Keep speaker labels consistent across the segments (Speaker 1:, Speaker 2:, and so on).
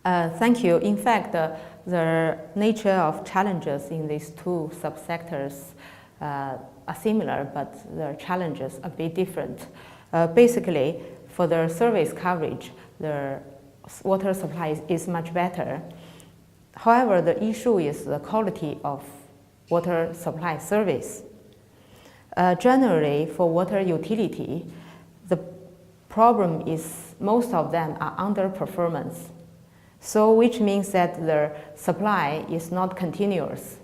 Speaker 1: Thank you. In fact, the nature of challenges in these two subsectors are similar, but the challenges are a bit different. Basically, for the service coverage, the water supply is much better. However, the issue is the quality of water supply service. Generally, for water utility, the problem is most of them are underperformance. So which means that the supply is not continuous.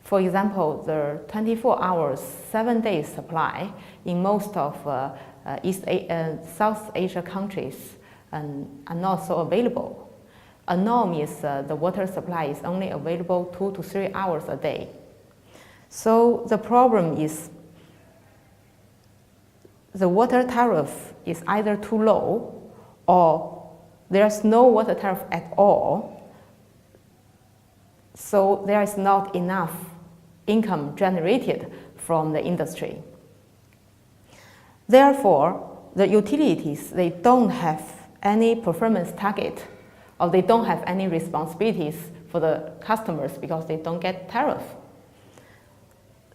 Speaker 1: For example, the 24 hours, 7 days supply in most of South Asia countries are not so available. A norm is the water supply is only available 2 to 3 hours a day. So the problem is the water tariff is either too low or there's no water tariff at all, so there is not enough income generated from the industry. Therefore, the utilities, they don't have any performance target or they don't have any responsibilities for the customers because they don't get tariff.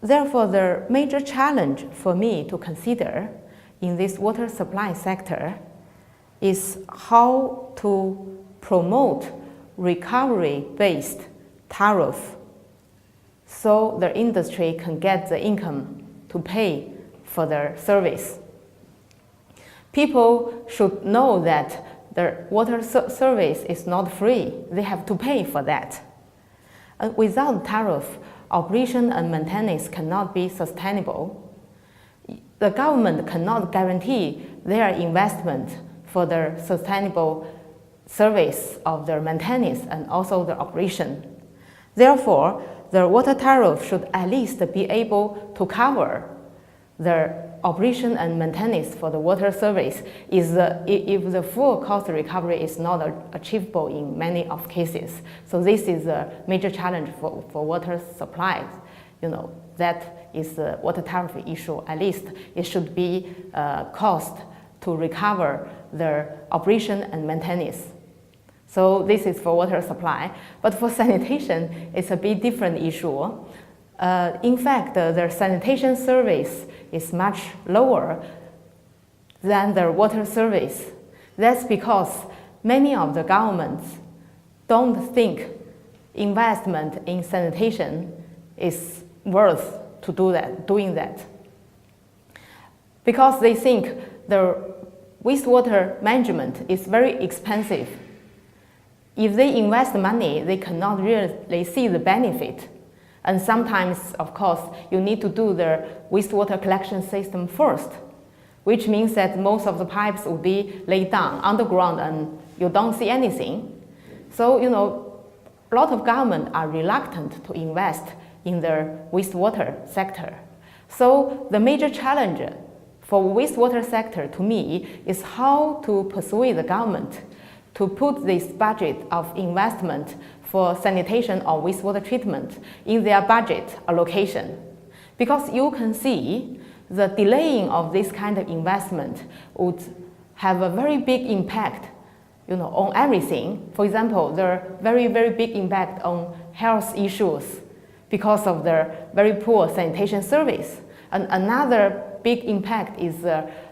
Speaker 1: Therefore, the major challenge for me to consider in this water supply sector is how to promote recovery-based tariff so the industry can get the income to pay for their service. People should know that the water service is not free. They have to pay for that. And without tariff, operation and maintenance cannot be sustainable. The government cannot guarantee their investment for the sustainable service of their maintenance and also the operation. Therefore, the water tariff should at least be able to cover the operation and maintenance for the water service if the full cost recovery is not achievable in many of cases. So this is a major challenge for water supplies. That is the water tariff issue. At least it should be cost to recover their operation and maintenance. So this is for water supply. But for sanitation, it's a bit different issue. In fact, the sanitation service is much lower than the water service. That's because many of the governments don't think investment in sanitation is worth to doing that. Because they think the wastewater management is very expensive. If they invest money, they cannot really see the benefit. And sometimes, of course, you need to do the wastewater collection system first, which means that most of the pipes will be laid down underground and you don't see anything. So, a lot of government are reluctant to invest in the wastewater sector. So the major challenge for wastewater sector to me is how to persuade the government to put this budget of investment for sanitation or wastewater treatment in their budget allocation. Because you can see the delaying of this kind of investment would have a very big impact on everything. For example, there are very, very big impact on health issues because of the very poor sanitation service. And another big impact is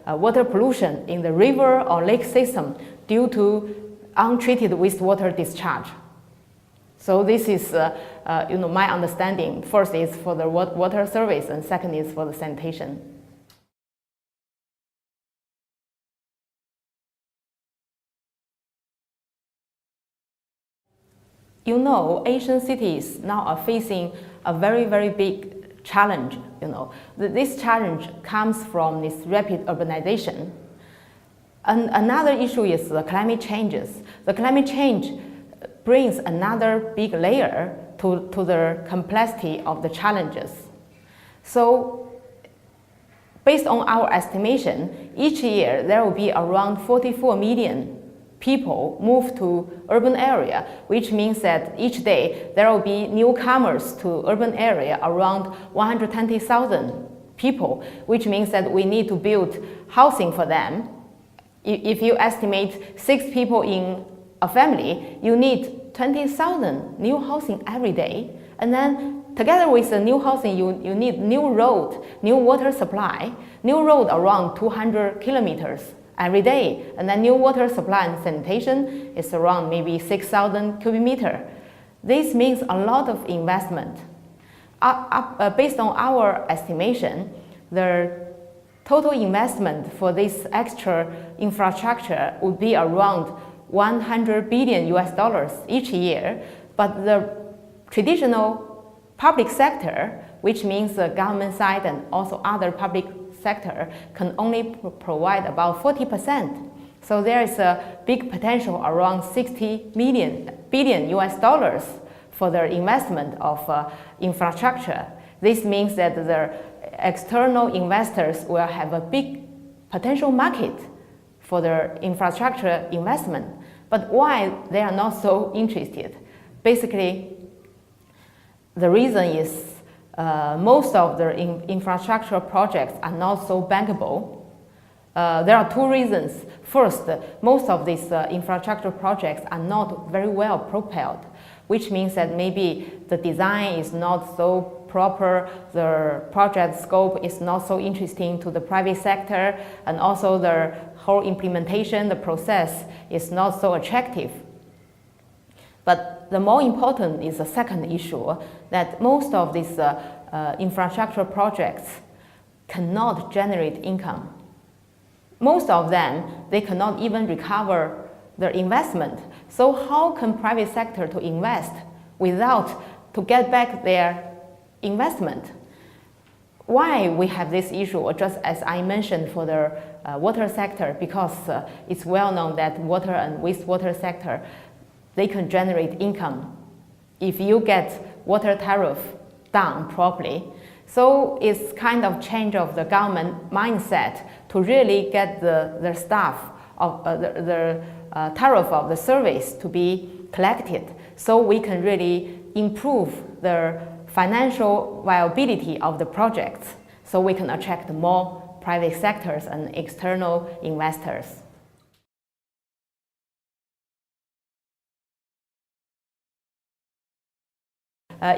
Speaker 1: water pollution in the river or lake system due to untreated wastewater discharge. So this is my understanding. First is for the water service and second is for the sanitation. Asian cities now are facing a very, very big challenge. This challenge comes from this rapid urbanization. And another issue is the climate changes. The climate change brings another big layer to the complexity of the challenges. So based on our estimation, each year there will be around 44 million people move to urban area, which means that each day there will be newcomers to urban area around 120,000 people, which means that we need to build housing for them. If you estimate 6 people in a family, you need 20,000 new housing every day. And then together with the new housing, you need new road, new water supply, new road around 200 kilometers every day. And then new water supply and sanitation is around maybe 6,000 cubic meter. This means a lot of investment. Based on our estimation, the total investment for this extra infrastructure would be around 100 billion US dollars each year, but the traditional public sector, which means the government side and also other public sector, can only provide about 40%. So there is a big potential around 60 billion US dollars for the investment of infrastructure. This means that the external investors will have a big potential market for their infrastructure investment. But why they are not so interested? Basically, the reason is most of the infrastructure projects are not so bankable. There are two reasons. First, most of these infrastructure projects are not very well propelled, which means that maybe the design is not so proper, the project scope is not so interesting to the private sector, and also the whole implementation, the process is not so attractive. But the more important is the second issue, that most of these infrastructure projects cannot generate income. Most of them, they cannot even recover their investment. So how can private sector to invest without to get back their investment? Why we have this issue, just as I mentioned for the water sector, because it's well known that water and wastewater sector, they can generate income if you get water tariff down properly. So it's kind of change of the government mindset to really get the staff of the tariff of the service to be collected, so we can really improve the financial viability of the projects, so we can attract more private sectors and external investors.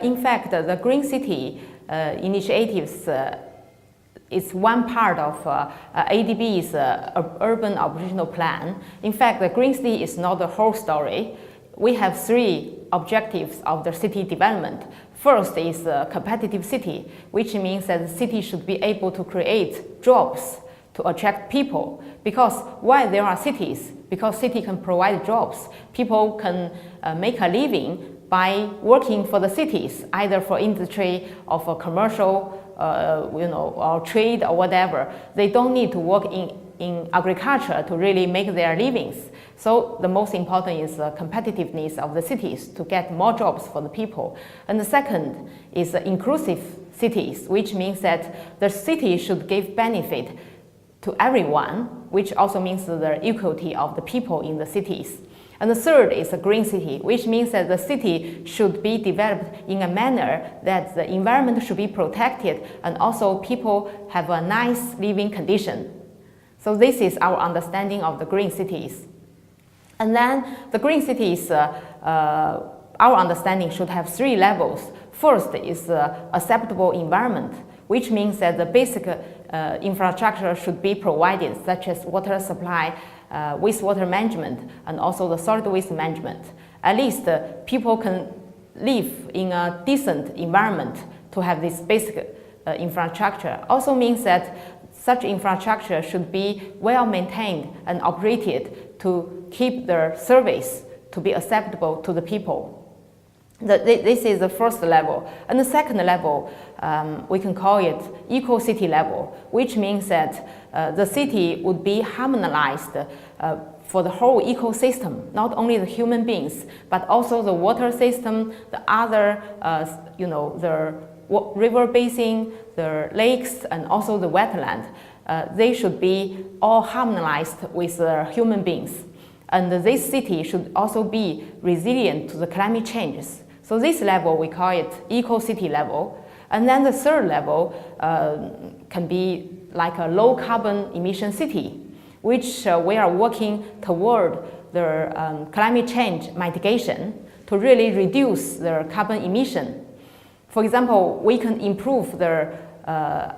Speaker 1: In fact, the Green City initiatives is one part of ADB's urban operational plan. In fact, the Green City is not the whole story. We have three objectives of the city development. First is a competitive city, which means that the city should be able to create jobs to attract people. Because why there are cities? Because city can provide jobs. People can make a living by working for the cities, either for industry or for commercial, or trade or whatever. They don't need to work in agriculture to really make their livings. So the most important is the competitiveness of the cities to get more jobs for the people. And the second is inclusive cities, which means that the city should give benefit to everyone, which also means the equality of the people in the cities. And the third is a green city, which means that the city should be developed in a manner that the environment should be protected and also people have a nice living condition. So this is our understanding of the green cities. And then the green cities, our understanding should have three levels. First is acceptable environment, which means that the basic infrastructure should be provided, such as water supply, wastewater management, and also the solid waste management. At least people can live in a decent environment to have this basic infrastructure. Also means that such infrastructure should be well maintained and operated to keep their service to be acceptable to the people. This is the first level. And the second level, we can call it eco-city level, which means that the city would be harmonized for the whole ecosystem, not only the human beings, but also the water system, the other, the river basin, the lakes, and also the wetland. They should be all harmonized with the human beings. And this city should also be resilient to the climate changes. So this level, we call it eco-city level. And then the third level can be like a low carbon emission city, which we are working toward their climate change mitigation to really reduce their carbon emission. For example, we can improve their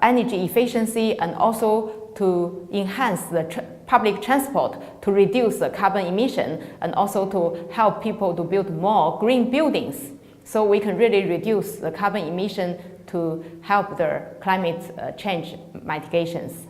Speaker 1: energy efficiency and also to enhance the public transport to reduce the carbon emission and also to help people to build more green buildings. So we can really reduce the carbon emission to help their climate change mitigations.